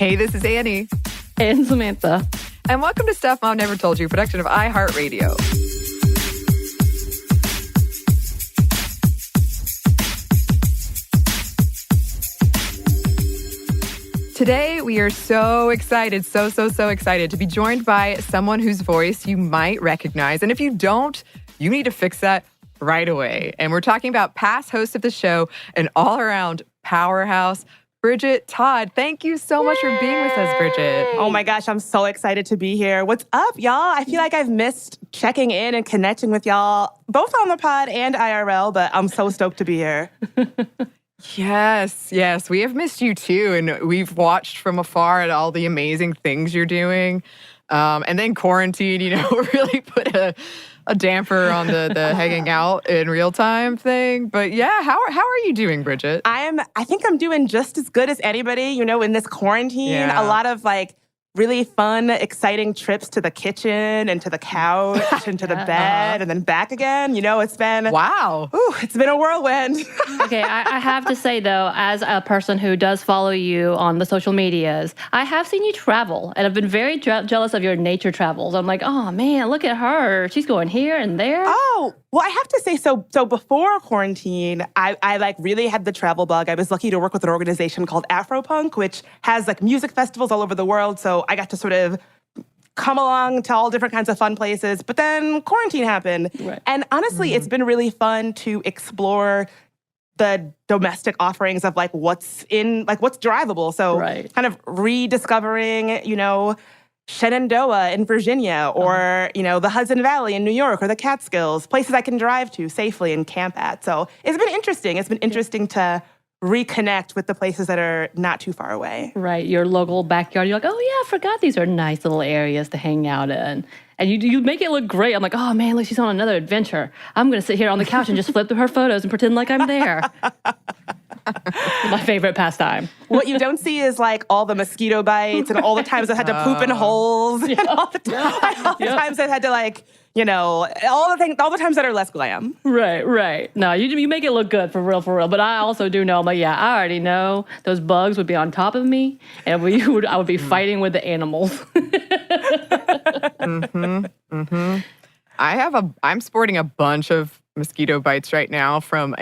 Hey, this is Anney. And Samantha. And welcome to Stuff Mom Never Told You, production of iHeartRadio. Today, we are so excited, so excited to be joined by someone whose voice you might recognize. And if you don't, you need to fix that right away. And we're talking about past host of the show and all-around powerhouse, Bridget Todd. Thank you so much for being with us, Bridget. Oh my gosh, I'm so excited to be here. What's up, y'all? I feel like I've missed checking in and connecting with y'all, both on the pod and IRL, but I'm so stoked to be here. Yes. We have missed you too. And we've watched from afar at all the amazing things you're doing. And then quarantine, really put a damper on the hanging out in real time thing. But yeah, how are you doing, Bridget? I think I'm doing just as good as anybody, in this quarantine. Yeah. A lot of really fun, exciting trips to the kitchen and to the couch and to the bed and then back again. It's been... Wow. It's been a whirlwind. Okay, I have to say, though, as a person who does follow you on the social medias, I have seen you travel, and I've been very jealous of your nature travels. I'm like, oh, man, look at her. She's going here and there. Oh, well, I have to say, so before quarantine, I really had the travel bug. I was lucky to work with an organization called Afropunk, which has music festivals all over the world. So I got to sort of come along to all different kinds of fun places. But then quarantine happened. Right. And honestly, It's been really fun to explore the domestic offerings of what's drivable. So kind of rediscovering, Shenandoah in Virginia or, the Hudson Valley in New York or the Catskills, places I can drive to safely and camp at. So it's been interesting. It's been interesting to reconnect with the places that are not too far away. Right, your local backyard. You're like, oh, yeah, I forgot these are nice little areas to hang out in. And you make it look great. I'm like, oh, man, look, she's on another adventure. I'm going to sit here on the couch and just flip through her photos and pretend like I'm there. My favorite pastime. What you don't see is all the mosquito bites and all the times I had to poop in holes and all the times I had to all the times that are less glam. Right. No, you make it look good for real. But I also do know, I'm like, yeah, I already know those bugs would be on top of me and I would be fighting with the animals. I'm sporting a bunch of mosquito bites right now from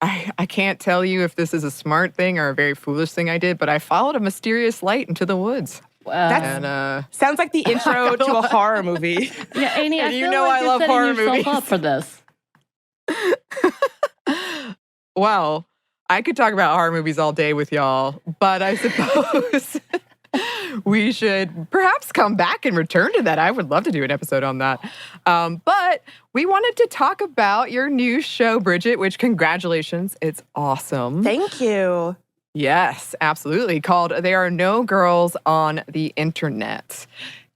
I can't tell you if this is a smart thing or a very foolish thing I did, but I followed a mysterious light into the woods. Sounds like the intro to a horror movie. Yeah, Anney, I feel I love horror movies. Up for this. Well, I could talk about horror movies all day with y'all, but I suppose we should perhaps come back and return to that. I would love to do an episode on that. But we wanted to talk about your new show, Bridget, which congratulations, it's awesome. Thank you. Yes, absolutely. Called There Are No Girls on the Internet.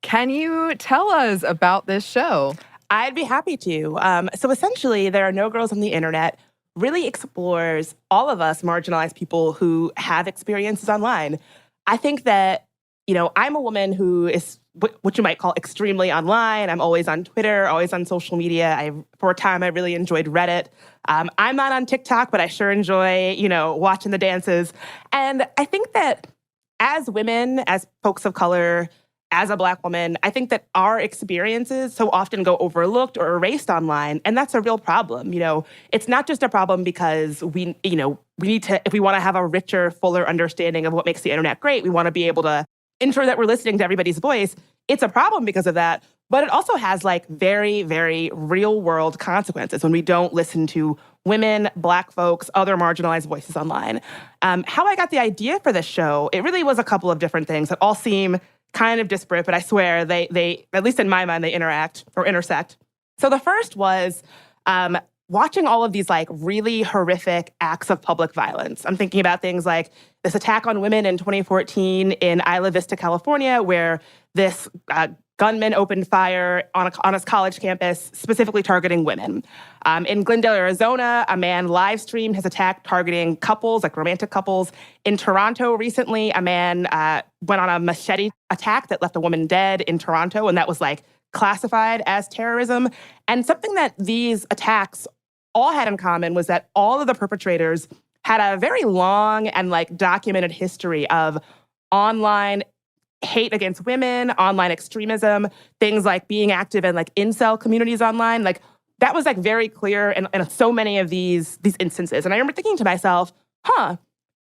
Can you tell us about this show? I'd be happy to. So essentially, There Are No Girls on the Internet really explores all of us marginalized people who have experiences online. I think that, I'm a woman who is what you might call extremely online. I'm always on Twitter, always on social media. For a time, I really enjoyed Reddit. I'm not on TikTok, but I sure enjoy, watching the dances. And I think that as women, as folks of color, as a Black woman, I think that our experiences so often go overlooked or erased online, and that's a real problem. It's not just a problem because we need to, if we want to have a richer, fuller understanding of what makes the internet great, we want to be able to ensure that we're listening to everybody's voice. It's a problem because of that, but it also has very, very real world consequences when we don't listen to women, Black folks, other marginalized voices online. How I got the idea for this show, it really was a couple of different things that all seem kind of disparate, but I swear they at least in my mind, they interact or intersect. So the first was watching all of these really horrific acts of public violence. I'm thinking about things like this attack on women in 2014 in Isla Vista, California, where this gunman opened fire on his college campus, specifically targeting women. In Glendale, Arizona, a man live streamed his attack targeting couples, romantic couples. In Toronto recently, a man went on a machete attack that left a woman dead in Toronto, and that was classified as terrorism. And something that these attacks all had in common was that all of the perpetrators had a very long and like documented history of online hate against women, online extremism, things like being active in like incel communities online. Like that was like very clear in so many of these instances. And I remember thinking to myself,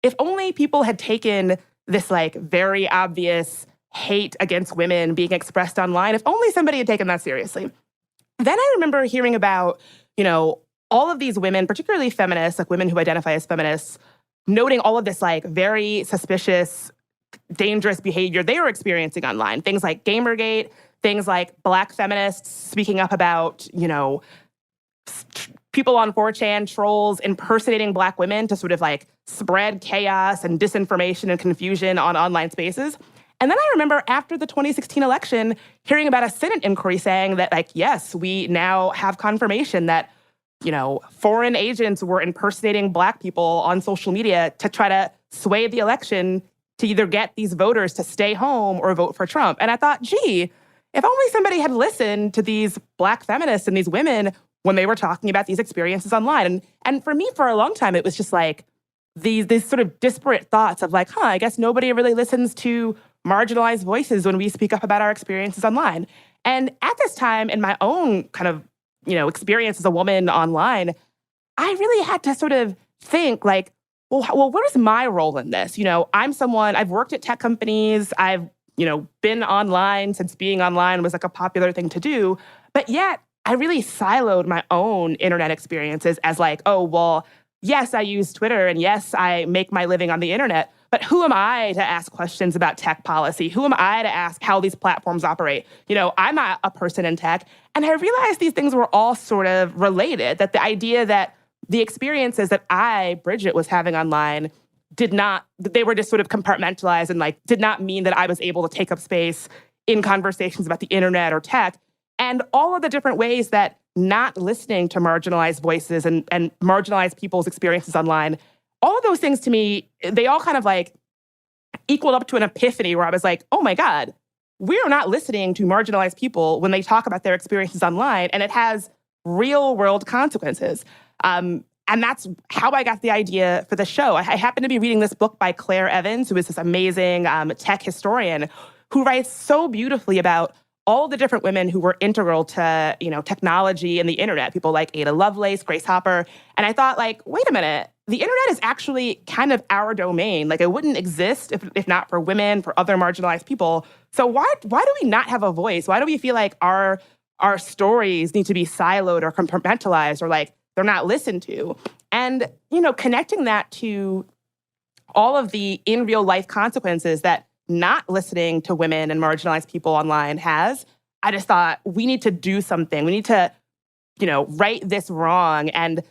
if only people had taken this like very obvious hate against women being expressed online, if only somebody had taken that seriously. Then I remember hearing about, all of these women, particularly feminists, like women who identify as feminists, noting all of this like very suspicious, dangerous behavior they were experiencing online. Things like Gamergate, things like Black feminists speaking up about, people on 4chan, trolls impersonating Black women to sort of like spread chaos and disinformation and confusion on online spaces. And then I remember after the 2016 election, hearing about a Senate inquiry saying that, like, yes, we now have confirmation that, foreign agents were impersonating Black people on social media to try to sway the election to either get these voters to stay home or vote for Trump. And I thought, gee, if only somebody had listened to these Black feminists and these women when they were talking about these experiences online. And for me, for a long time, it was just like these sort of disparate thoughts of like, I guess nobody really listens to marginalized voices when we speak up about our experiences online. And at this time, in my own kind of, experience as a woman online, I really had to sort of think like, well, where's my role in this? I'm someone, I've worked at tech companies, I've, been online since being online was like a popular thing to do, but yet I really siloed my own internet experiences as like, oh, well, yes, I use Twitter, and yes, I make my living on the internet, but who am I to ask questions about tech policy? Who am I to ask how these platforms operate? I'm not a person in tech. And I realized these things were all sort of related, that the idea that the experiences that I, Bridget, was having online they were just sort of compartmentalized and like did not mean that I was able to take up space in conversations about the internet or tech. And all of the different ways that not listening to marginalized voices and marginalized people's experiences online, all of those things to me, they all kind of like equaled up to an epiphany where I was like, oh my God, we're not listening to marginalized people when they talk about their experiences online, and it has real world consequences. And that's how I got the idea for the show. I happened to be reading this book by Claire Evans, who is this amazing tech historian who writes so beautifully about all the different women who were integral to, technology and the internet, people like Ada Lovelace, Grace Hopper. And I thought, like, wait a minute, the internet is actually kind of our domain. Like, it wouldn't exist if not for women, for other marginalized people. So why do we not have a voice? Why do we feel like our stories need to be siloed or compartmentalized or like they're not listened to? And, connecting that to all of the in real life consequences that not listening to women and marginalized people online has, I just thought we need to do something. We need to, right this wrong and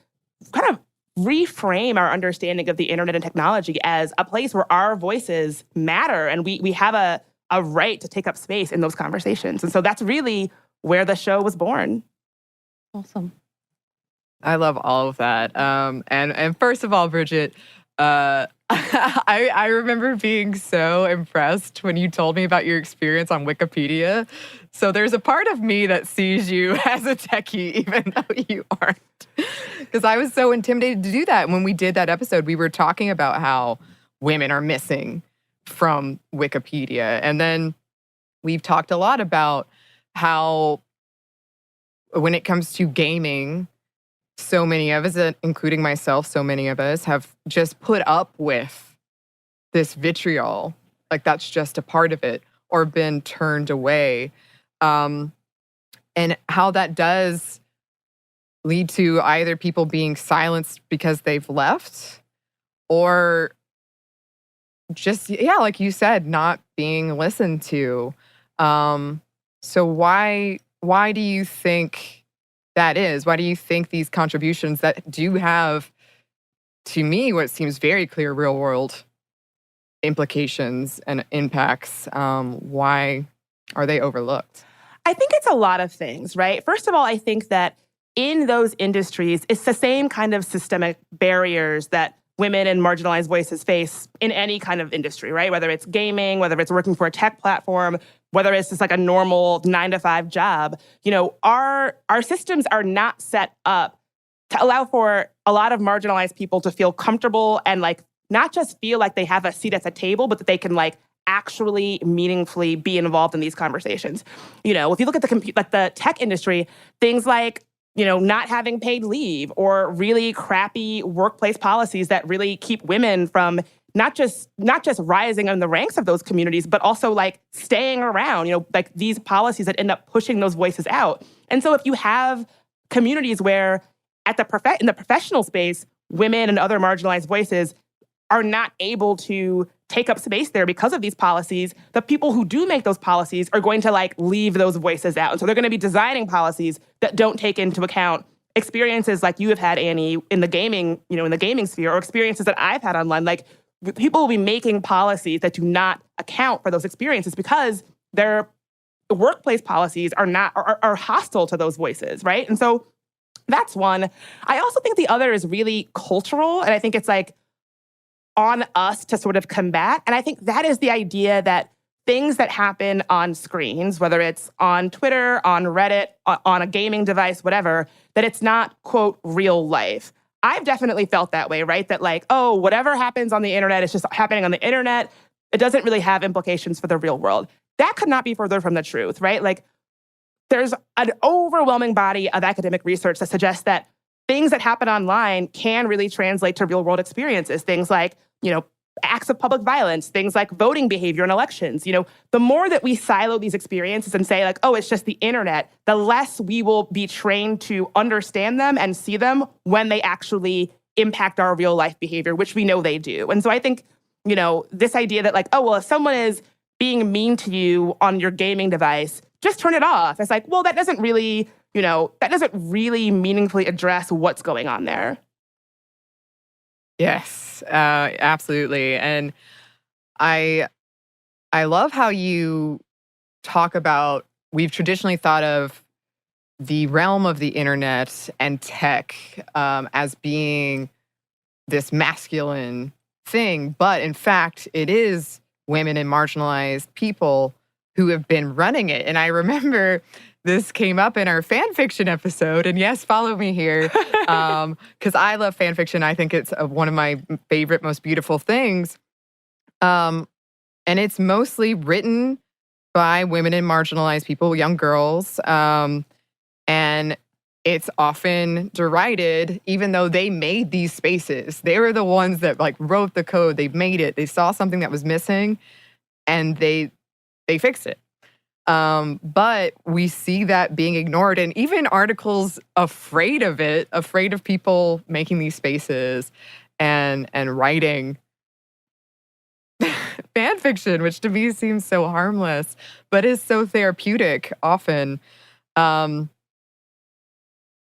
kind of reframe our understanding of the internet and technology as a place where our voices matter and we have a right to take up space in those conversations. And so that's really where the show was born. Awesome. I love all of that. And first of all, Bridget, I remember being so impressed when you told me about your experience on Wikipedia. So there's a part of me that sees you as a techie, even though you aren't. Because I was so intimidated to do that. When we did that episode, we were talking about how women are missing from Wikipedia. And then we've talked a lot about how when it comes to gaming, so many of us, including myself, so many of us have just put up with this vitriol. Like that's just a part of it, or been turned away. And how that does lead to either people being silenced because they've left, or just, like you said, not being listened to. So why do you think that is? Why do you think these contributions that do have, to me, what seems very clear real world implications and impacts, why are they overlooked? I think it's a lot of things, right? First of all, I think that in those industries, it's the same kind of systemic barriers that women and marginalized voices face in any kind of industry, right? Whether it's gaming, whether it's working for a tech platform, whether it's just like a normal 9-to-5 job. Our systems are not set up to allow for a lot of marginalized people to feel comfortable and like not just feel like they have a seat at the table, but that they can like actually meaningfully be involved in these conversations. You know, if you look at the tech industry, things like, you know, not having paid leave or really crappy workplace policies that really keep women from not just rising in the ranks of those communities, but also like staying around, you know, like these policies that end up pushing those voices out. And so if you have communities where in the professional space, women and other marginalized voices are not able to take up space there because of these policies, the people who do make those policies are going to like leave those voices out. And so they're going to be designing policies that don't take into account experiences like you have had, Anney, in the gaming, you know, in the gaming sphere, or experiences that I've had online. Like people will be making policies that do not account for those experiences because their workplace policies are hostile to those voices, right? And so that's one. I also think the other is really cultural, and I think it's like on us to sort of combat. And I think that is the idea that things that happen on screens, whether it's on Twitter, on Reddit, on a gaming device, whatever, that it's not, quote, real life. I've definitely felt that way, right? That like, oh, whatever happens on the internet is just happening on the internet. It doesn't really have implications for the real world. That could not be further from the truth, right? Like, there's an overwhelming body of academic research that suggests that things that happen online can really translate to real world experiences. Things like, you know, acts of public violence, things like voting behavior in elections. You know, the more that we silo these experiences and say like, oh, it's just the internet, the less we will be trained to understand them and see them when they actually impact our real life behavior, which we know they do. And so I think, you know, this idea that like, oh, well, if someone is being mean to you on your gaming device, just turn it off. It's like, well, that doesn't really meaningfully address what's going on there. Yes, absolutely. And I love how you talk about, we've traditionally thought of the realm of the internet and tech as being this masculine thing, but in fact, it is women and marginalized people who have been running it. And I remember this came up in our fan fiction episode, and yes, follow me here, because I love fan fiction. I think it's one of my favorite, most beautiful things. And it's mostly written by women and marginalized people, young girls. And it's often derided, even though they made these spaces. They were the ones that like wrote the code. They made it. They saw something that was missing, and they fixed it. But we see that being ignored, and even articles afraid of it, afraid of people making these spaces and writing fan fiction, which to me seems so harmless, but is so therapeutic often.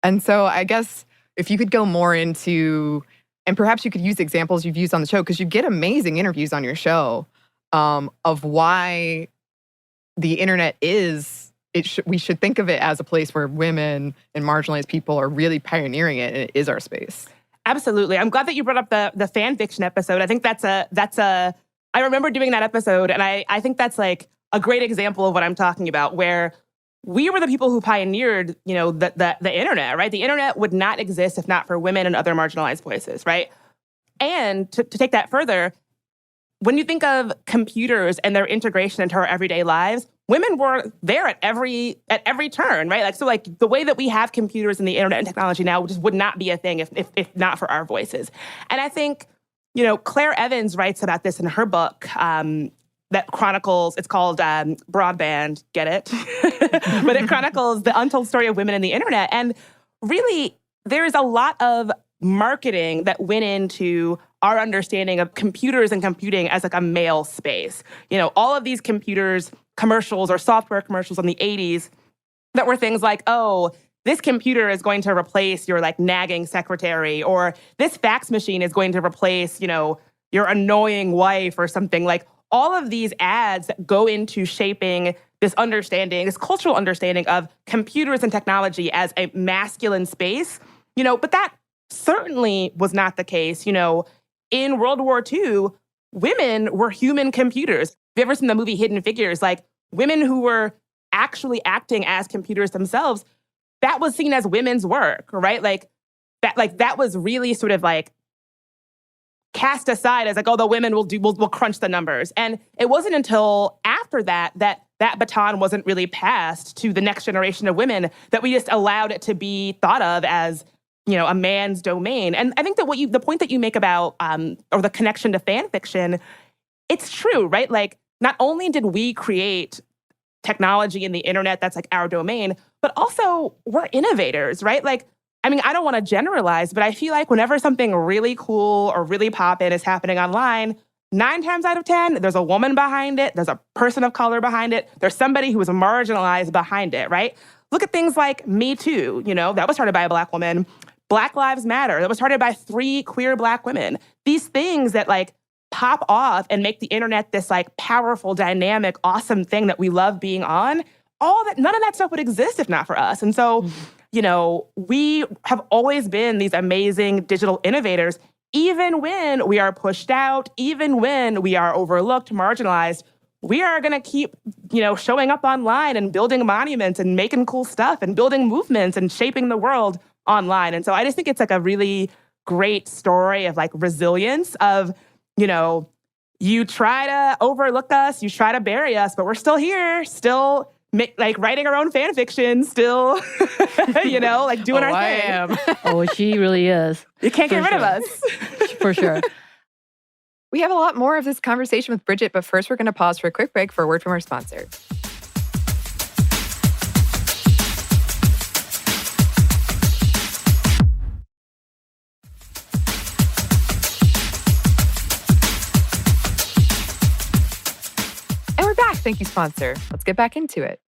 And so I guess if you could go more into, and perhaps you could use examples you've used on the show, because you get amazing interviews on your show of why the internet is, we should think of it as a place where women and marginalized people are really pioneering it, and it is our space. Absolutely. I'm glad that you brought up the fan fiction episode. I think I remember doing that episode, and I think that's like a great example of what I'm talking about, where we were the people who pioneered, you know, the internet, right? The internet would not exist if not for women and other marginalized voices, right? And to take that further, when you think of computers and their integration into our everyday lives, women were there at every turn, right? Like, so like the way that we have computers and the internet and technology now just would not be a thing if not for our voices. And I think, you know, Claire Evans writes about this in her book that chronicles, it's called Broadband, get it? But it chronicles the untold story of women in the internet. And really, there is a lot of marketing that went into our understanding of computers and computing as like a male space. You know, all of these computers, commercials or software commercials in the 80s that were things like, oh, this computer is going to replace your like nagging secretary, or this fax machine is going to replace, you know, your annoying wife or something. Like all of these ads that go into shaping this understanding, this cultural understanding of computers and technology as a masculine space, you know, but that certainly was not the case. You know, in World War II, women were human computers. Have you ever seen the movie Hidden Figures? Like women who were actually acting as computers themselves, that was seen as women's work, right? Like that was really sort of like cast aside as like, oh, the women will crunch the numbers. And it wasn't until after that baton wasn't really passed to the next generation of women that we just allowed it to be thought of as, a man's domain. And I think that the point that you make about, or the connection to fan fiction, it's true, right? Like, not only did we create technology and the internet that's like our domain, but also we're innovators, right? Like, I mean, I don't want to generalize, but I feel like whenever something really cool or really poppin' is happening online, 9 times out of 10, there's a woman behind it, there's a person of color behind it, there's somebody who is marginalized behind it, right? Look at things like Me Too, that was started by a Black woman. Black Lives Matter, that was started by 3 queer Black women. These things that like pop off and make the internet this like powerful, dynamic, awesome thing that we love being on, none of that stuff would exist if not for us. And so, we have always been these amazing digital innovators, even when we are pushed out, even when we are overlooked, marginalized. We are going to keep, showing up online and building monuments and making cool stuff and building movements and shaping the world online. And so I just think it's like a really great story of like resilience of, you try to overlook us, you try to bury us, but we're still here, still like writing our own fan fiction, still, like doing our thing. I am. Oh, she really is. You can't get rid of us. For sure. We have a lot more of this conversation with Bridget, but first we're going to pause for a quick break for a word from our sponsor. And we're back. Thank you, sponsor. Let's get back into it.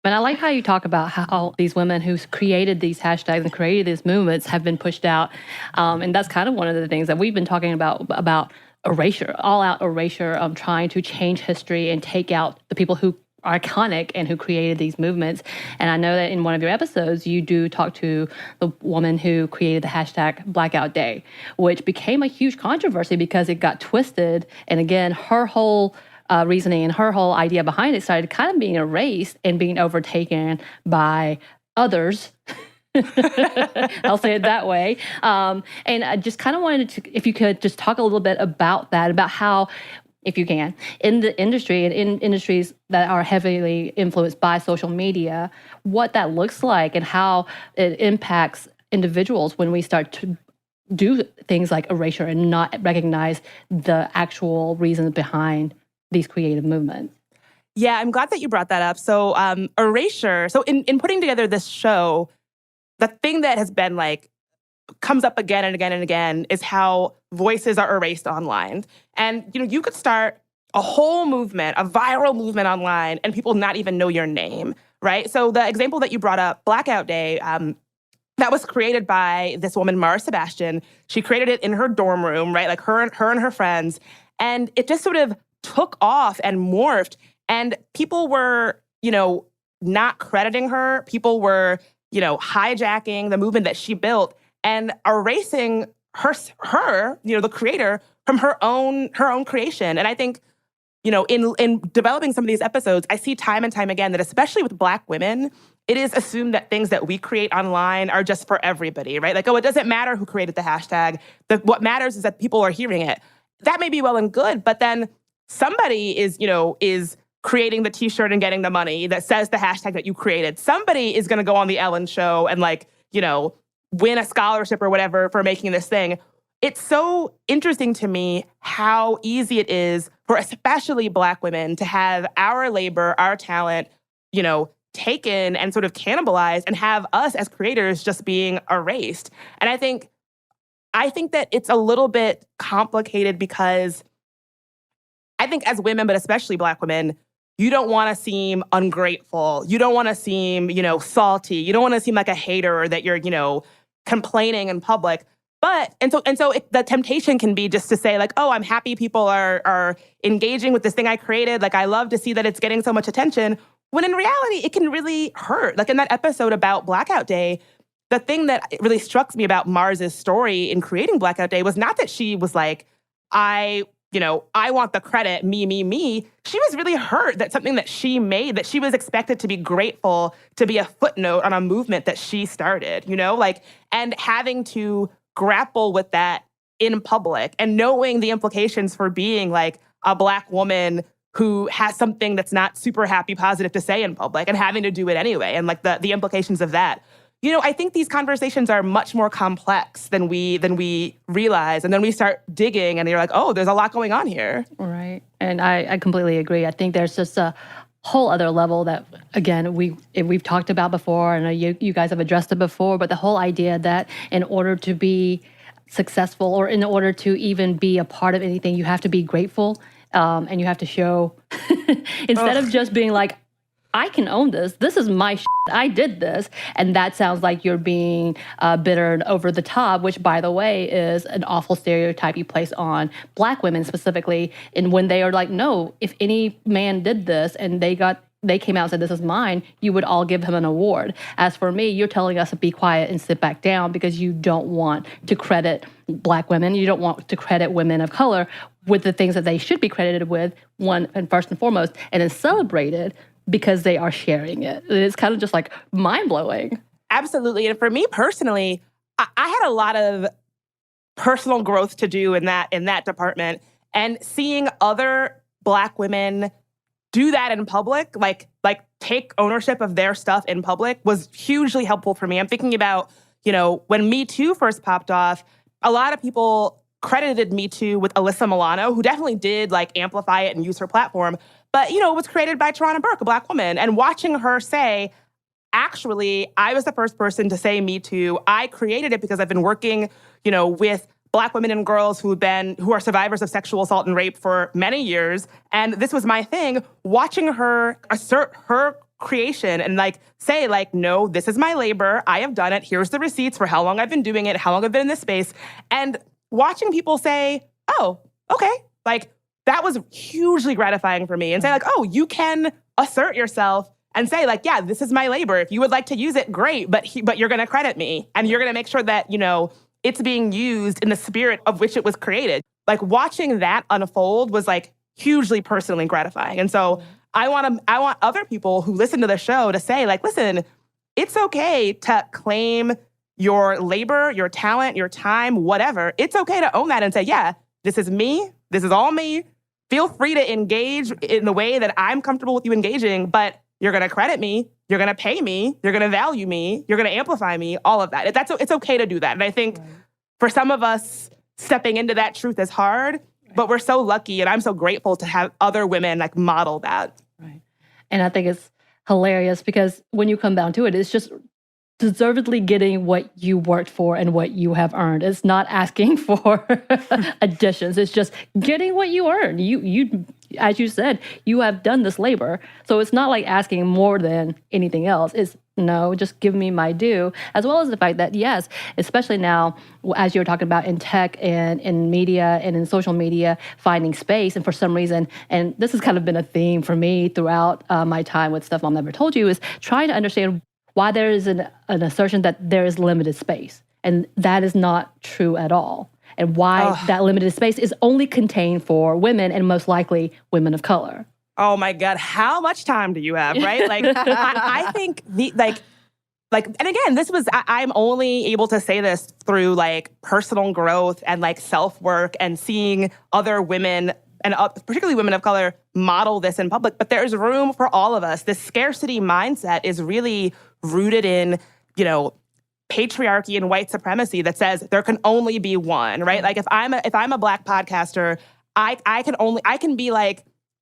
And I like how you talk about how these women who created these hashtags and created these movements have been pushed out. And that's kind of one of the things that we've been talking about erasure, all-out erasure, trying to change history and take out the people who are iconic and who created these movements. And I know that in one of your episodes, you do talk to the woman who created the hashtag Blackout Day, which became a huge controversy because it got twisted. And again, her whole reasoning and her whole idea behind it started kind of being erased and being overtaken by others. I'll say it that way. And I just kind of wanted to, if you could just talk a little bit about that, about how, if you can, in the industry and in industries that are heavily influenced by social media, what that looks like and how it impacts individuals when we start to do things like erasure and not recognize the actual reasons behind these creative movements. Yeah, I'm glad that you brought that up. So erasure, so in putting together this show, the thing that has been like, comes up again and again and again is how voices are erased online. And, you could start a whole movement, a viral movement online, and people not even know your name, right? So the example that you brought up, Blackout Day, that was created by this woman, Mara Sebastian. She created it in her dorm room, right? Like her and her friends. And it just sort of took off and morphed. And people were, not crediting her. People were, hijacking the movement that she built and erasing her, the creator, from her own creation. And I think, in developing some of these episodes, I see time and time again that especially with Black women, it is assumed that things that we create online are just for everybody, right? Like, oh, it doesn't matter who created the hashtag. What matters is that people are hearing it. That may be well and good, but then somebody is creating the T-shirt and getting the money that says the hashtag that you created. Somebody is going to go on the Ellen show and win a scholarship or whatever for making this thing. It's so interesting to me how easy it is for especially Black women to have our labor, our talent, taken and sort of cannibalized and have us as creators just being erased. And I think that it's a little bit complicated because I think as women, but especially Black women, you don't want to seem ungrateful. You don't want to seem, salty. You don't want to seem like a hater or that you're, complaining in public. The temptation can be just to say like, oh, I'm happy people are engaging with this thing I created. Like, I love to see that it's getting so much attention. When in reality, it can really hurt. Like in that episode about Blackout Day, the thing that really struck me about Mars's story in creating Blackout Day was not that she was like, I I want the credit, me. She was really hurt that something that she made, that she was expected to be grateful to be a footnote on a movement that she started, and having to grapple with that in public and knowing the implications for being like a Black woman who has something that's not super happy, positive to say in public and having to do it anyway. And like the implications of that. I think these conversations are much more complex than we realize. And then we start digging and you're like, oh, there's a lot going on here. Right. And I completely agree. I think there's just a whole other level that, again, we've talked about before, and you guys have addressed it before, but the whole idea that in order to be successful or in order to even be a part of anything, you have to be grateful, and you have to show, instead of just being like, I can own this. This is my shit. I did this. And that sounds like you're being bitter and over the top, which, by the way, is an awful stereotype you place on Black women specifically. And when they are like, no, if any man did this and they came out and said, this is mine, you would all give him an award. As for me, you're telling us to be quiet and sit back down because you don't want to credit Black women. You don't want to credit women of color with the things that they should be credited with, one and first and foremost, and then celebrated because they are sharing it. It's kind of just like mind-blowing. Absolutely. And for me personally, I had a lot of personal growth to do in that department. And seeing other Black women do that in public, like take ownership of their stuff in public, was hugely helpful for me. I'm thinking about, when Me Too first popped off, a lot of people credited Me Too with Alyssa Milano, who definitely did amplify it and use her platform. But, it was created by Tarana Burke, a Black woman. And watching her say, actually, I was the first person to say Me Too. I created it because I've been working, with Black women and girls who are survivors of sexual assault and rape for many years. And this was my thing. Watching her assert her creation and say no, this is my labor. I have done it. Here's the receipts for how long I've been doing it, how long I've been in this space. And watching people say, oh, okay, that was hugely gratifying for me. And say oh, you can assert yourself and say yeah, this is my labor. If you would like to use it, great, but you're going to credit me. And you're going to make sure that, it's being used in the spirit of which it was created. Watching that unfold was hugely personally gratifying. And so I want other people who listen to the show to say listen, it's okay to claim your labor, your talent, your time, whatever. It's okay to own that and say, yeah, this is me. This is all me. Feel free to engage in the way that I'm comfortable with you engaging, but you're going to credit me, you're going to pay me, you're going to value me, you're going to amplify me, all of that. It's okay to do that. And I think for some of us, stepping into that truth is hard, but we're so lucky, and I'm so grateful to have other women model that. Right. And I think it's hilarious because when you come down to it, it's just deservedly getting what you worked for and what you have earned. It's not asking for additions. It's just getting what you earned. You, as you said, you have done this labor. So it's not like asking more than anything else. It's no, just give me my due, as well as the fact that, yes, especially now, as you were talking about in tech and in media and in social media, finding space. And for some reason, and this has kind of been a theme for me throughout my time with Stuff Mom Never Told You, is trying to understand why there is an assertion that there is limited space. And that is not true at all. And why that limited space is only contained for women and most likely women of color. Oh my God, how much time do you have, right? I think and again, I'm only able to say this through personal growth and self-work and seeing other women and particularly women of color model this in public. But there's room for all of us. This scarcity mindset is really rooted in, patriarchy and white supremacy that says there can only be one, right? If I'm a Black podcaster, I can be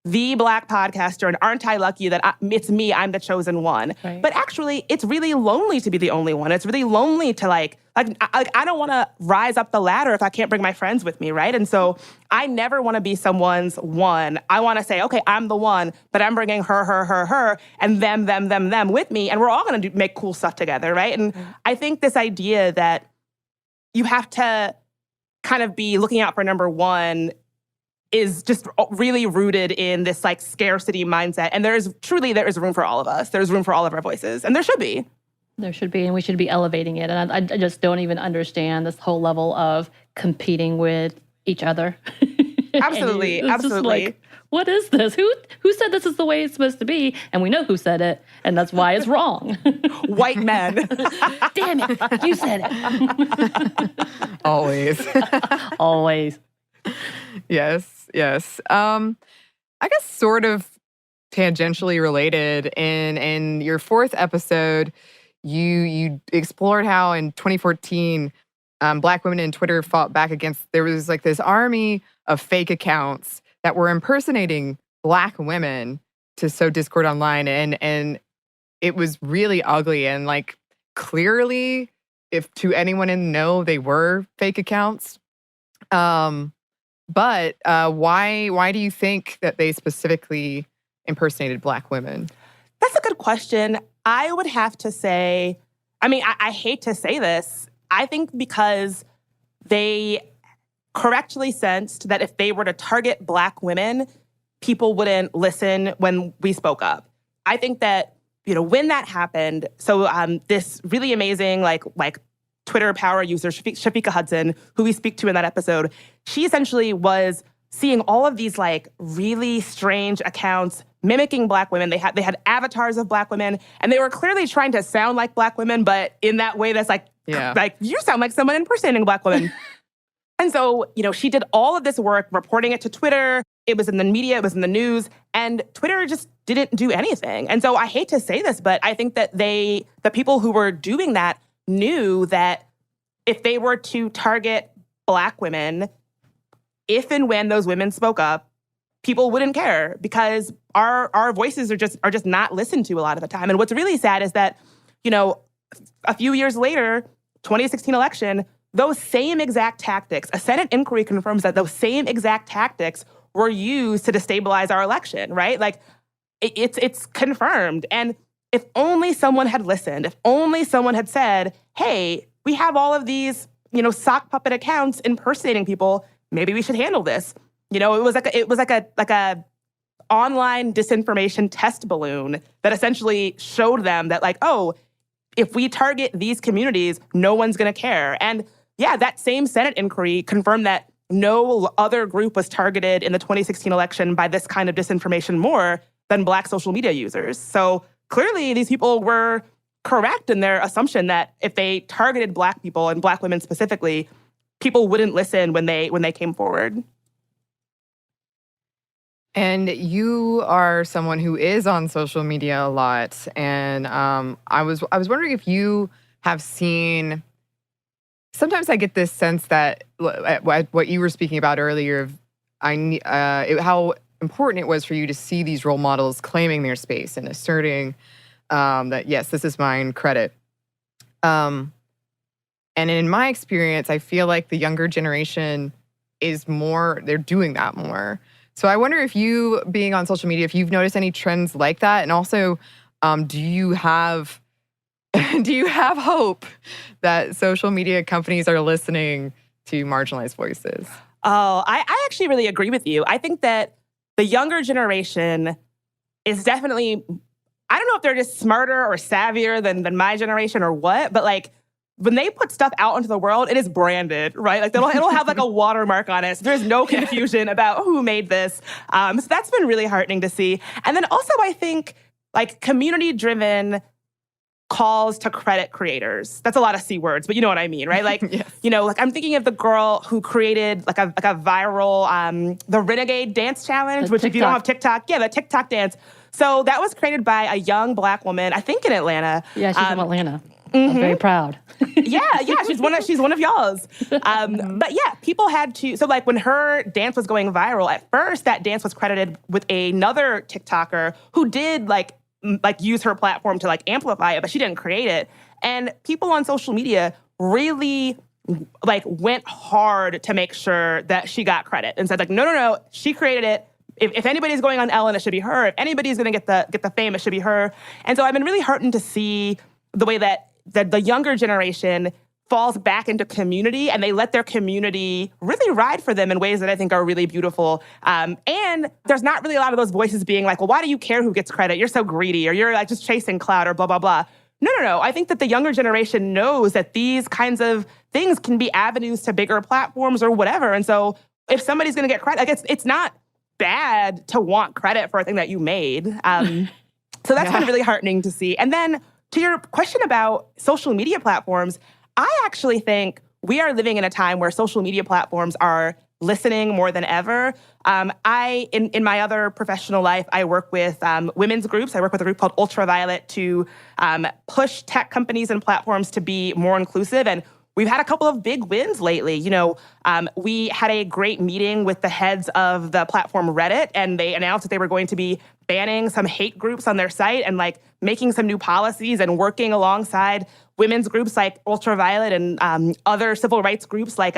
the Black podcaster, and aren't I lucky that it's me, I'm the chosen one. Right. But actually, it's really lonely to be the only one. It's really lonely to I don't want to rise up the ladder if I can't bring my friends with me, right? And so I never want to be someone's one. I want to say, okay, I'm the one, but I'm bringing her, and them with me, and we're all going to make cool stuff together, right? And I think this idea that you have to kind of be looking out for number one is just really rooted in this scarcity mindset. And there is room for all of us. There's room for all of our voices. And there should be. There should be, and we should be elevating it. And I just don't even understand this whole level of competing with each other. Absolutely. It's just Absolutely. like, what is this? Who said this is the way it's supposed to be? And we know who said it, and that's why it's wrong. White men. Damn it, you said it. Always. Always. Yes, yes. I guess sort of tangentially related. In your fourth episode, you explored how in 2014, Black women in Twitter fought back against. There was like this army of fake accounts that were impersonating Black women to sow discord online, and it was really ugly. And like clearly, if to anyone in the know, they were fake accounts. But why do you think that they specifically impersonated Black women? That's a good question. I would have to say, I hate to say this. I think because they correctly sensed that if they were to target Black women, people wouldn't listen when we spoke up. I think that, when that happened, so this really amazing, like Twitter power user, Shafika Hudson, who we speak to in that episode, she essentially was seeing all of these like really strange accounts mimicking Black women. They had avatars of Black women, and they were clearly trying to sound like Black women, but in that way that's like you sound like someone impersonating a Black woman. And so, she did all of this work reporting it to Twitter. It was in the media, it was in the news, and Twitter just didn't do anything. And so I hate to say this, but I think that the people who were doing that knew that if they were to target Black women, if and when those women spoke up, people wouldn't care because our voices are just not listened to a lot of the time. And what's really sad is that, a few years later, 2016 election, those same exact tactics, a Senate inquiry confirms that those same exact tactics were used to destabilize our election, right? Like, it's confirmed. And if only someone had listened, if only someone had said, hey, we have all of these, sock puppet accounts impersonating people, maybe we should handle this. It was like a online disinformation test balloon that essentially showed them that like, oh, if we target these communities, no one's going to care. And yeah, that same Senate inquiry confirmed that no other group was targeted in the 2016 election by this kind of disinformation more than Black social media users. So clearly these people were correct in their assumption that if they targeted Black people and Black women specifically, people wouldn't listen when they came forward. And you are someone who is on social media a lot, and I was wondering if you have seen. Sometimes I get this sense that what you were speaking about earlier, how important it was for you to see these role models claiming their space and asserting that yes, this is mine, credit. And in my experience, I feel like the younger generation they're doing that more. So I wonder if you, being on social media, if you've noticed any trends like that, and also, do you have hope that social media companies are listening to marginalized voices? Oh, I actually really agree with you. I think that the younger generation is definitely, I don't know if they're just smarter or savvier than my generation or what, but like when they put stuff out into the world, it is branded, right? Like it'll have like a watermark on it. So there's no confusion about who made this. So that's been really heartening to see. And then also I think like community-driven calls to credit creators. That's a lot of C words, but you know what I mean, right? Like, Yes. like I'm thinking of the girl who created like a viral, the Renegade Dance Challenge, which if you don't have TikTok, the TikTok dance. So that was created by a young Black woman, I think in Atlanta. Yeah, she's from Atlanta. I'm very proud. yeah, she's one of y'all's. But yeah, people had to. So like when her dance was going viral, at first that dance was credited with another TikToker who did like use her platform to like amplify it, but she didn't create it. And people on social media really like went hard to make sure that she got credit and said like, no, she created it. If anybody's going on Ellen, it should be her. If anybody's going to get the fame, it should be her. And so I've been really heartened to see the way that the younger generation falls back into community and they let their community really ride for them in ways that I think are really beautiful. And there's not really a lot of those voices being like, well, why do you care who gets credit? You're so greedy, or you're like just chasing clout, or blah, blah, blah. No. I think that the younger generation knows that these kinds of things can be avenues to bigger platforms or whatever. And so if somebody's going to get credit, like it's not bad to want credit for a thing that you made. So that's been really heartening to see. And then to your question about social media platforms, I actually think we are living in a time where social media platforms are listening more than ever. In my other professional life, I work with women's groups. I work with a group called Ultraviolet to push tech companies and platforms to be more inclusive. And we've had a couple of big wins lately. We had a great meeting with the heads of the platform Reddit, and they announced that they were going to be banning some hate groups on their site and making some new policies and working alongside women's groups like Ultraviolet and other civil rights groups like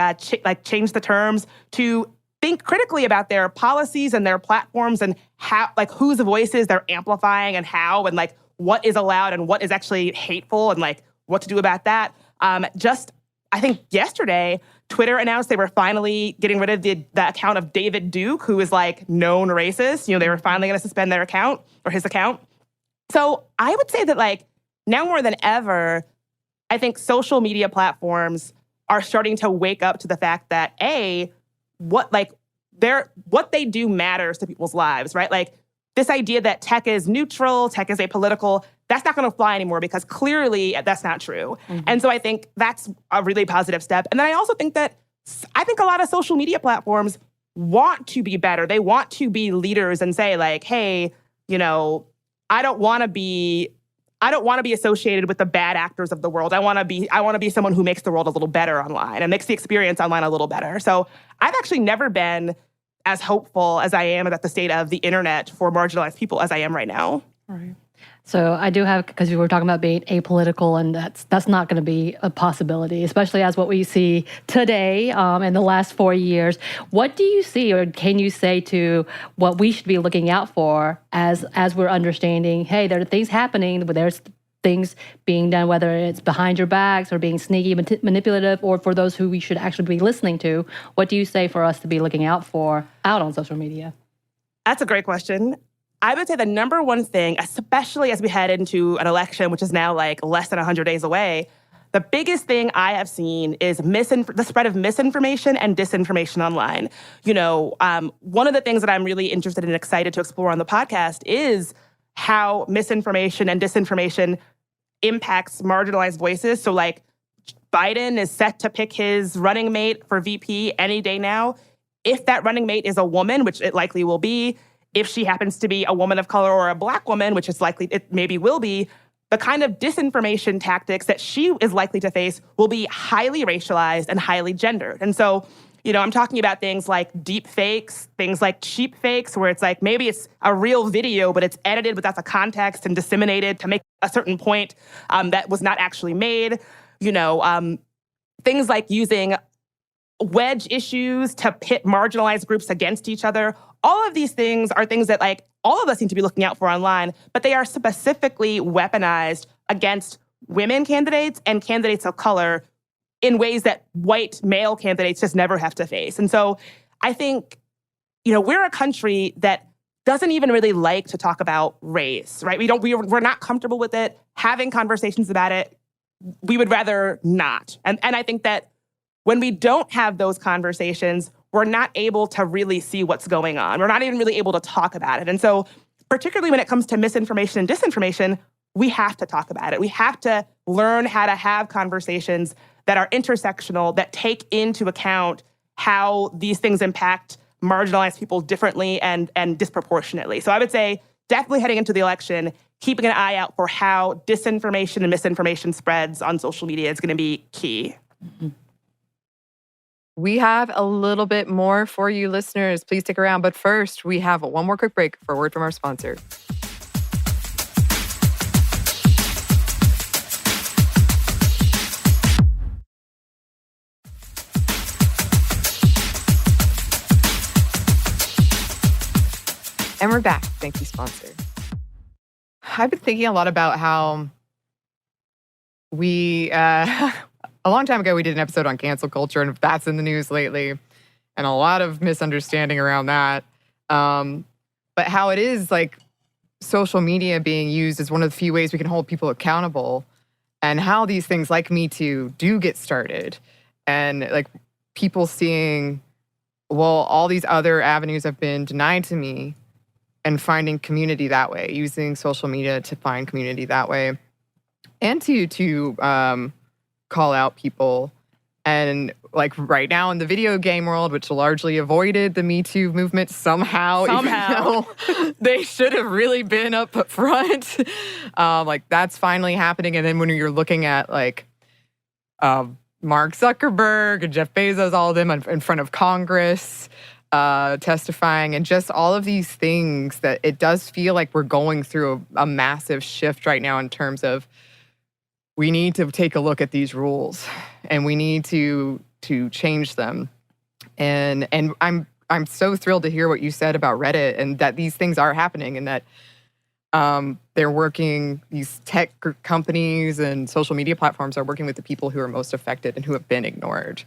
Change the Terms to think critically about their policies and their platforms and how, whose voices they're amplifying and how, and what is allowed and what is actually hateful and what to do about that. I think yesterday, Twitter announced they were finally getting rid of the account of David Duke, who is known racist. They were finally going to suspend their account or his account. So I would say that now more than ever, I think social media platforms are starting to wake up to the fact that what they do matters to people's lives, right? This idea that tech is neutral, tech is apolitical, that's not going to fly anymore because clearly that's not true. Mm-hmm. And so I think that's a really positive step. And then I also think that a lot of social media platforms want to be better. They want to be leaders and say hey, I don't want to be associated with the bad actors of the world. I want to be someone who makes the world a little better online and makes the experience online a little better. So I've actually never been as hopeful as I am about the state of the internet for marginalized people as I am right now. Right. So I do have, because we were talking about being apolitical, and that's not going to be a possibility, especially as what we see today in the last 4 years. What do you see, or can you say to what we should be looking out for as we're understanding, hey, there are things happening, but there's things being done, whether it's behind your backs or being sneaky, manipulative, or for those who we should actually be listening to? What do you say for us to be looking out on social media? That's a great question. I would say the number one thing, especially as we head into an election, which is now less than 100 days away, the biggest thing I have seen is the spread of misinformation and disinformation online. One of the things that I'm really interested and excited to explore on the podcast is how misinformation and disinformation impacts marginalized voices. So Biden is set to pick his running mate for VP any day now. If that running mate is a woman, which it likely will be, if she happens to be a woman of color or a Black woman, which is likely, it maybe will be, the kind of disinformation tactics that she is likely to face will be highly racialized and highly gendered. And so, I'm talking about things like deep fakes, things like cheap fakes, where it's maybe it's a real video, but it's edited without the context and disseminated to make a certain point that was not actually made. Things like using wedge issues to pit marginalized groups against each other. All of these things are things that all of us need to be looking out for online, but they are specifically weaponized against women candidates and candidates of color in ways that white male candidates just never have to face. And so I think, we're a country that doesn't even really like to talk about race, right? We're not comfortable with it, having conversations about it. We would rather not. And I think that when we don't have those conversations, we're not able to really see what's going on. We're not even really able to talk about it. And so particularly when it comes to misinformation and disinformation, we have to talk about it. We have to learn how to have conversations that are intersectional, that take into account how these things impact marginalized people differently and disproportionately. So I would say definitely heading into the election, keeping an eye out for how disinformation and misinformation spreads on social media is going to be key. Mm-hmm. We have a little bit more for you listeners. Please stick around. But first, we have one more quick break for a word from our sponsor. And we're back. Thank you, sponsor. I've been thinking a lot about how we... A long time ago, we did an episode on cancel culture, and that's in the news lately, and a lot of misunderstanding around that. But how it is social media being used as one of the few ways we can hold people accountable, and how these things like Me Too do get started, and people seeing well, all these other avenues have been denied to me, and finding community that way, using social media to find community that way, and to call out people. And like right now in the video game world, which largely avoided the Me Too movement somehow. Even though they should have really been up front. Like that's finally happening. And then when you're looking at like Mark Zuckerberg and Jeff Bezos, all of them in front of Congress, testifying, and just all of these things, that it does feel like we're going through a massive shift right now in terms of we need to take a look at these rules and we need to change them. And I'm so thrilled to hear what you said about Reddit, and that these things are happening, and that they're working, these tech companies and social media platforms are working with the people who are most affected and who have been ignored.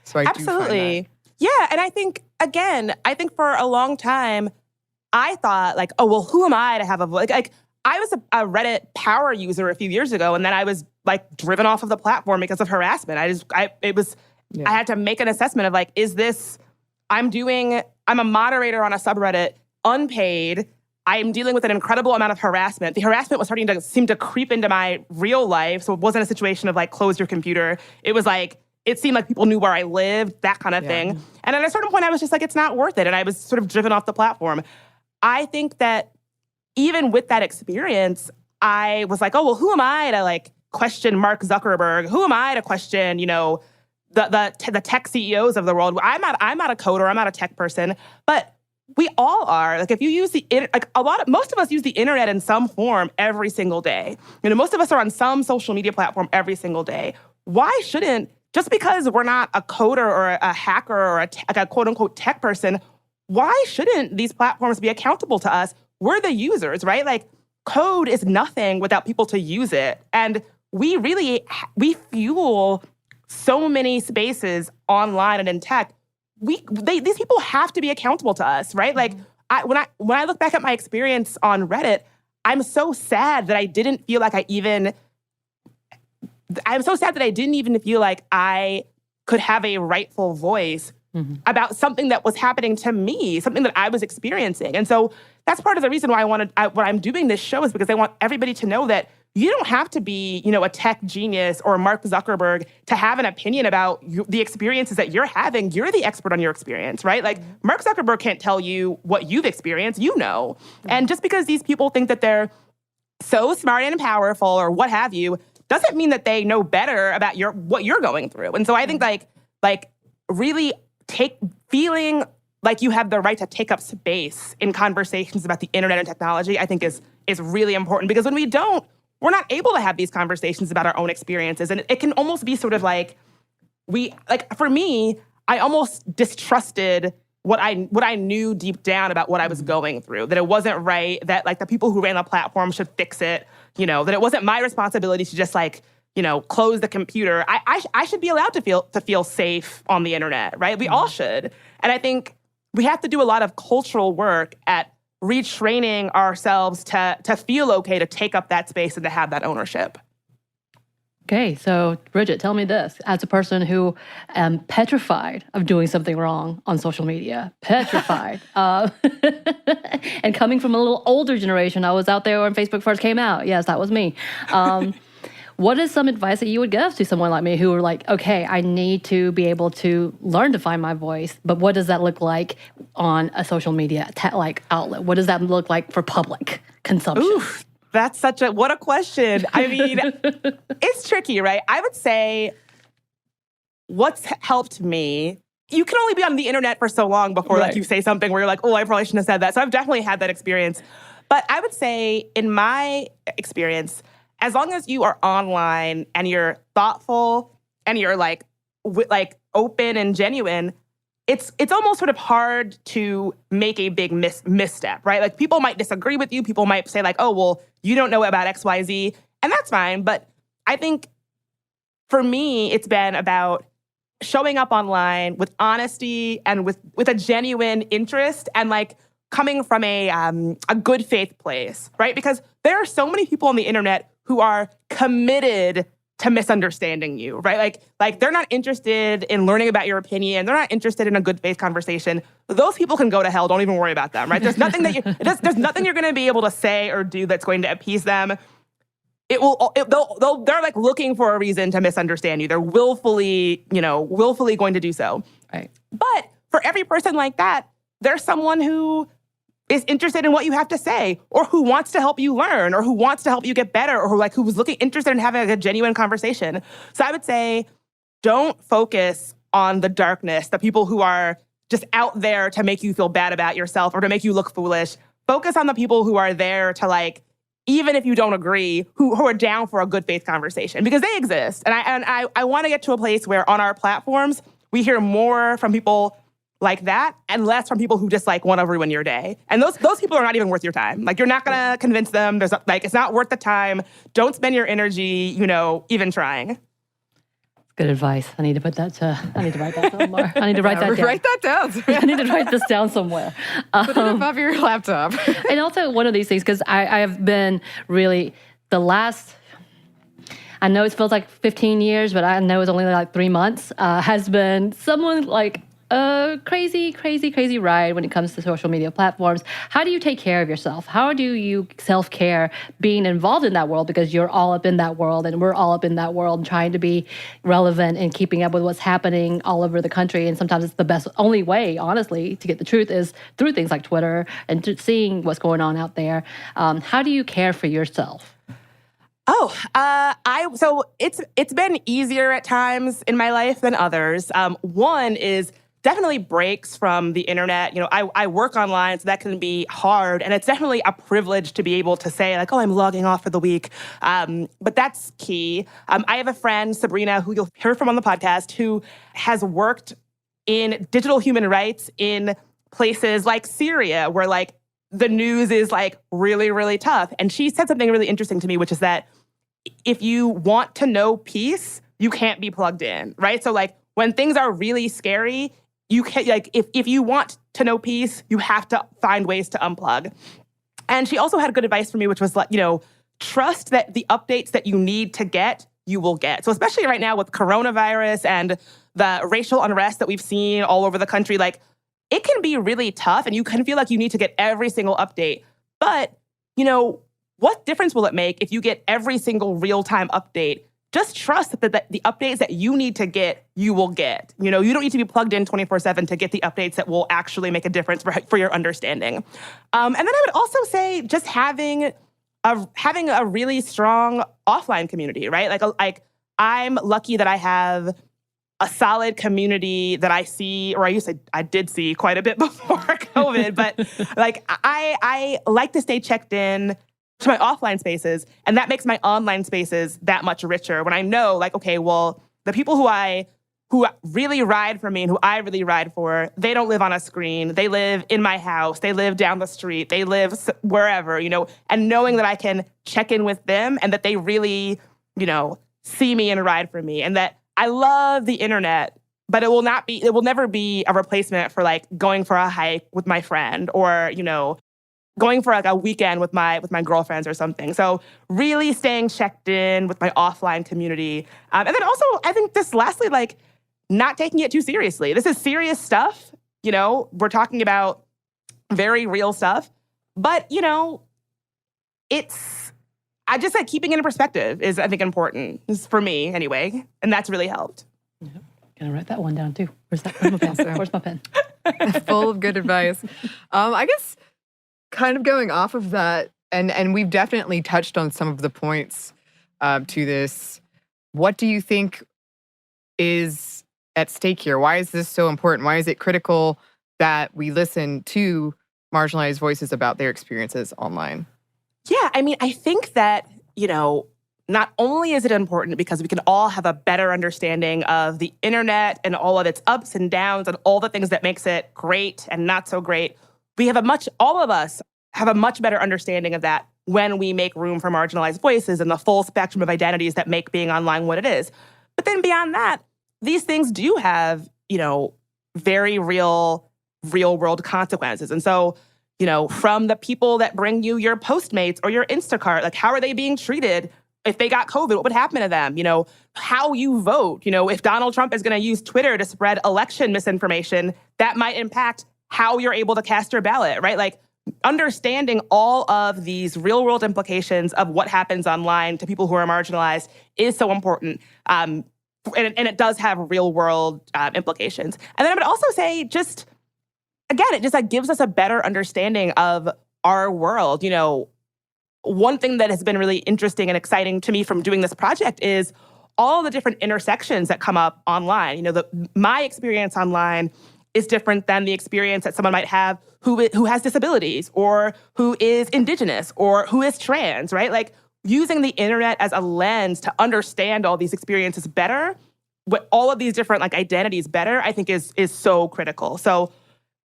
So I do find that. Yeah, and I think for a long time, I thought like, oh, well, who am I to have a voice? Like I was a Reddit power user a few years ago, and then I was like driven off of the platform because of harassment. I had to make an assessment of like, I'm a moderator on a subreddit, unpaid. I'm dealing with an incredible amount of harassment. The harassment was starting to seem to creep into my real life. So it wasn't a situation of like, close your computer. It was like, it seemed like people knew where I lived, that kind of thing. And at a certain point, I was just like, it's not worth it. And I was sort of driven off the platform. I think that even with that experience, I was like, oh, well, who am I to like question Mark Zuckerberg? Who am I to question, the tech CEOs of the world? I'm not a coder. I'm not a tech person, but we all are. Like if you use most of us use the internet in some form every single day. Most of us are on some social media platform every single day. Why shouldn't, just because we're not a coder or a hacker or a quote unquote tech person, why shouldn't these platforms be accountable to us? We're the users, right? Like code is nothing without people to use it. And we fuel so many spaces online and in tech. These people have to be accountable to us, right? Like when I look back at my experience on Reddit, I'm so sad that I didn't feel like I'm so sad that I didn't even feel like I could have a rightful voice about something that was happening to me, something that I was experiencing. And so that's part of the reason why what I'm doing this show is because I want everybody to know that you don't have to be, a tech genius or Mark Zuckerberg to have an opinion about the experiences that you're having. You're the expert on your experience, right? Like Mark Zuckerberg can't tell you what you've experienced, And just because these people think that they're so smart and powerful or what have you, doesn't mean that they know better about what you're going through. And so I think like really feeling like you have the right to take up space in conversations about the internet and technology, I think is really important, because when we don't, we're not able to have these conversations about our own experiences. And it can almost be sort of like for me, I almost distrusted what I knew deep down about what I was going through, that it wasn't right, that like the people who ran the platform should fix it, that it wasn't my responsibility to just like, close the computer. I should be allowed to feel safe on the internet, right? We all should. And I think we have to do a lot of cultural work at retraining ourselves to feel okay to take up that space and to have that ownership. Okay, so Bridget, tell me this. As a person who am petrified of doing something wrong on social media, petrified. And coming from a little older generation, I was out there when Facebook first came out. Yes, that was me. What is some advice that you would give to someone like me who are like, okay, I need to be able to learn to find my voice, but what does that look like on a social media outlet? What does that look like for public consumption? Oof, that's what a question. I mean, it's tricky, right? I would say what's helped me, you can only be on the internet for so long before like you say something where you're like, oh, I probably shouldn't have said that. So I've definitely had that experience. But I would say in my experience, as long as you are online and you're thoughtful and you're like open and genuine, it's almost sort of hard to make a big misstep, right? Like people might disagree with you. People might say like, oh, well, you don't know about X, Y, Z. And that's fine. But I think for me, it's been about showing up online with honesty and with a genuine interest and like coming from a good faith place, right? Because there are so many people on the internet who are committed to misunderstanding you, right? Like they're not interested in learning about your opinion. They're not interested in a good faith conversation. Those people can go to hell. Don't even worry about them, right? There's nothing there's nothing you're going to be able to say or do that's going to appease them. They're like looking for a reason to misunderstand you. They're willfully going to do so. Right. But for every person like that, there's someone who is interested in what you have to say, or who wants to help you learn, or who wants to help you get better, or who's interested in having a genuine conversation. So I would say, don't focus on the darkness, the people who are just out there to make you feel bad about yourself or to make you look foolish. Focus on the people who are there to, like, even if you don't agree, who are down for a good faith conversation, because they exist. And I want to get to a place where on our platforms, we hear more from people like that and less from people who just like want to ruin your day. And those people are not even worth your time. Like, you're not going to convince them. It's not worth the time. Don't spend your energy, even trying. Good advice. I need to write that somewhere. I need to write that down. Write that down. I need to write this down somewhere. Put it above your laptop. And also one of these things, because I have been really I know it feels like 15 years, but I know it's only like 3 months, has been someone like a crazy ride when it comes to social media platforms. How do you take care of yourself? How do you self-care being involved in that world? Because you're all up in that world and we're all up in that world, trying to be relevant and keeping up with what's happening all over the country. And sometimes it's the only way, honestly, to get the truth is through things like Twitter and seeing what's going on out there. How do you care for yourself? So it's been easier at times in my life than others. One is definitely breaks from the internet. I work online, so that can be hard. And it's definitely a privilege to be able to say, like, oh, I'm logging off for the week. But that's key. I have a friend, Sabrina, who you'll hear from on the podcast, who has worked in digital human rights in places like Syria, where, like, the news is, like, really, really tough. And she said something really interesting to me, which is that if you want to know peace, you can't be plugged in, right? So, like, when things are really scary, you can't, like, if you want to know peace, you have to find ways to unplug. And she also had good advice for me, which was, like, trust that the updates that you need to get, you will get. So especially right now with coronavirus and the racial unrest that we've seen all over the country, like, it can be really tough and you can feel like you need to get every single update. But, what difference will it make if you get every single real-time update? Just trust that the updates that you need to get, you will get. You don't need to be plugged in 24/7 to get the updates that will actually make a difference for your understanding. And then I would also say just having a really strong offline community, right? Like I'm lucky that I have a solid community that I see, or I did see quite a bit before COVID, but like I like to stay checked in to my offline spaces, and that makes my online spaces that much richer when I know, like, okay, well, the people who really ride for me and who I really ride for, they don't live on a screen. They live in my house. They live down the street. They live wherever, and knowing that I can check in with them and that they really, see me and ride for me, and that I love the internet, but it will never be a replacement for, like, going for a hike with my friend or, going for, like, a weekend with my girlfriends or something. So really staying checked in with my offline community. And then also, I think this lastly, like, not taking it too seriously. This is serious stuff. We're talking about very real stuff. But, I just, like, keeping it in perspective is, I think, important. It's for me anyway. And that's really helped. Yeah. Gonna write that one down too. Where's my pen? Where's my pen? Full of good advice. I guess kind of going off of that, and we've definitely touched on some of the points to this. What do you think is at stake here? Why is this so important? Why is it critical that we listen to marginalized voices about their experiences online? Yeah, I mean, I think that, not only is it important because we can all have a better understanding of the internet and all of its ups and downs and all the things that makes it great and not so great. All of us have a much better understanding of that when we make room for marginalized voices and the full spectrum of identities that make being online what it is. But then beyond that, these things do have, very real world consequences. And so, from the people that bring you your Postmates or your Instacart, like, how are they being treated if they got COVID, what would happen to them? You know, how you vote. You know, if Donald Trump is going to use Twitter to spread election misinformation, that might impact how you're able to cast your ballot, right? Like, understanding all of these real-world implications of what happens online to people who are marginalized is so important. And it does have real-world implications. And then I would also say, just, again, it just like gives us a better understanding of our world. You know, one thing that has been really interesting and exciting to me from doing this project is all the different intersections that come up online. You know, my experience online is different than the experience that someone might have who has disabilities or who is indigenous or who is trans, right? Like, using the internet as a lens to understand all these experiences better, what all of these different like identities better, I think is so critical. So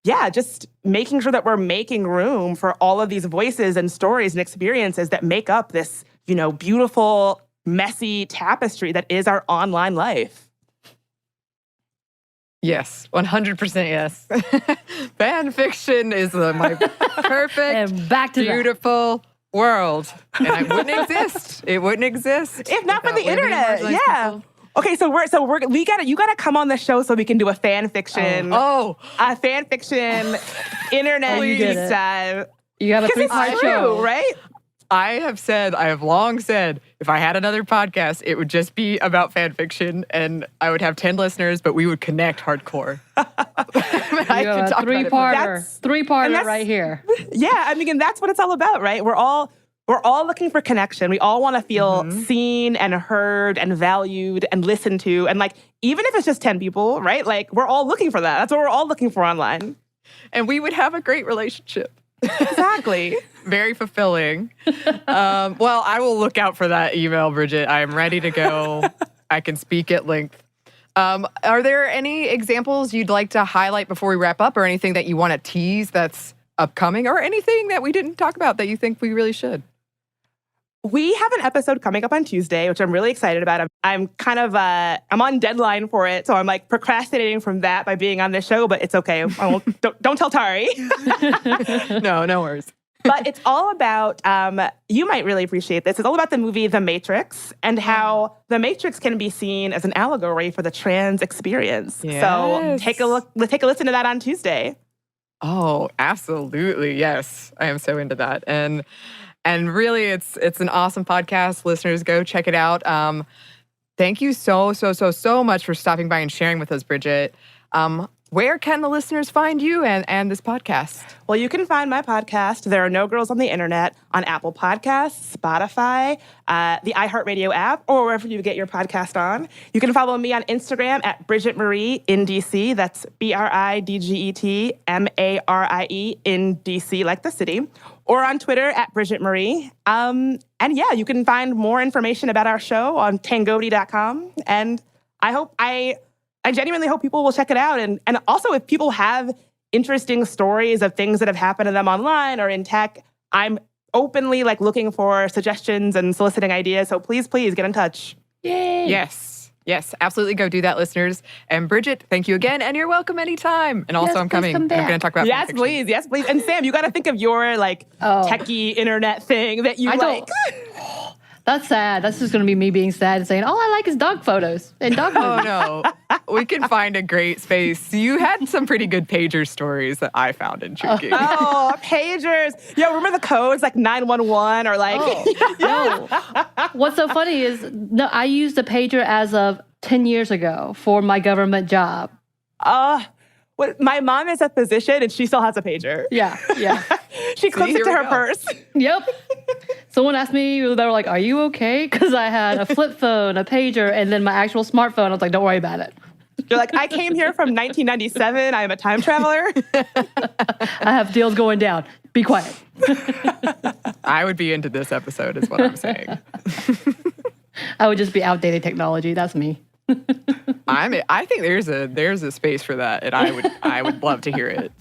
yeah, just making sure that we're making room for all of these voices and stories and experiences that make up this, you know, beautiful, messy tapestry that is our online life. Yes, 100% yes. Fan fiction is my perfect, And back to beautiful world. And it wouldn't exist. It wouldn't exist If not for the without women, internet. marginalized Yeah. people. Okay, you gotta come on the show so we can do a fan fiction. A fan fiction internet Oh, you deep did it. dive. You have a 'Cause it's 3-part true, show. right? I have long said, if I had another podcast, it would just be about fan fiction, and I would have 10 listeners, but we would connect hardcore. I You have a talk about it for- That's- three-parter right here. Yeah, I mean, and that's what it's all about, right? We're all looking for connection. We all want to feel seen and heard and valued and listened to. And like, even if it's just 10 people, right? Like, we're all looking for that. That's what we're all looking for online. And we would have a great relationship. Exactly. Very fulfilling. Well, I will look out for that email, Bridget. I am ready to go. I can speak at length. Are there any examples you'd like to highlight before we wrap up, or anything that you want to tease that's upcoming, or anything that we didn't talk about that you think we really should? We have an episode coming up on Tuesday, which I'm really excited about. I'm kind of, I'm on deadline for it. So I'm like procrastinating from that by being on this show, but it's okay. Don't tell Tari. No worries. But it's all about, you might really appreciate this. It's all about the movie The Matrix and how The Matrix can be seen as an allegory for the trans experience. Yes. So take a listen to that on Tuesday. Oh, absolutely. Yes. I am so into that. And really, it's an awesome podcast. Listeners, go check it out. Thank you so much for stopping by and sharing with us, Bridget. Where can the listeners find you and this podcast? Well, you can find my podcast, There Are No Girls on the Internet, on Apple Podcasts, Spotify, the iHeartRadio app, or wherever you get your podcast on. You can follow me on Instagram at Bridget Marie in DC. That's BRIDGET MARIE in DC, like the city. Or on Twitter at Bridget Marie. And yeah, you can find more information about our show on tangoti.com. And I genuinely hope people will check it out. And also, if people have interesting stories of things that have happened to them online or in tech, I'm openly like looking for suggestions and soliciting ideas. So please get in touch. Yay! Yes, absolutely. Go do that, listeners. And Bridget, thank you again. And you're welcome anytime. And also, Yes, I'm please coming. come And I'm back. going to talk about Yes, fan please. Yes, please. And Sam, you got to think of your like techie internet thing that you I like. That's sad. That's just going to be me being sad and saying, all I like is dog photos and dog movies. Oh, no. We can find a great space. You had some pretty good pager stories that I found intriguing. Oh, pagers. Yo, remember the codes like 911 or like... No. What's so funny is I used a pager as of 10 years ago for my government job. My mom is a physician and she still has a pager. Yeah. She clips here it to we her go. purse. Yep. Someone asked me, they were like, are you okay? Because I had a flip phone, a pager, and then my actual smartphone. I was like, don't worry about it. You're like, I came here from 1997. I am a time traveler. I have deals going down. Be quiet. I would be into this episode, is what I'm saying. I would just be outdated technology. That's me. I think there's a space for that, and I would love to hear it.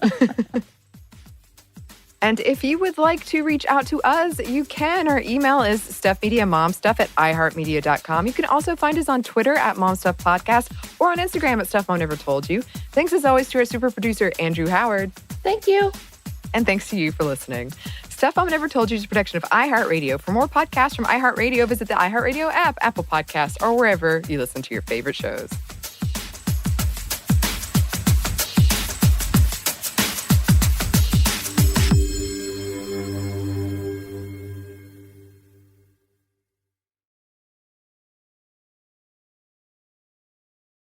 And if you would like to reach out to us, you can. Our email is stuffmediamomstuff@iheartmedia.com. You can also find us on Twitter at momstuffpodcast or on Instagram at Stuff Mom Never Told You. Thanks as always to our super producer, Andrew Howard. Thank you. And thanks to you for listening. Stuff Mom Never Told You is a production of iHeartRadio. For more podcasts from iHeartRadio, visit the iHeartRadio app, Apple Podcasts, or wherever you listen to your favorite shows.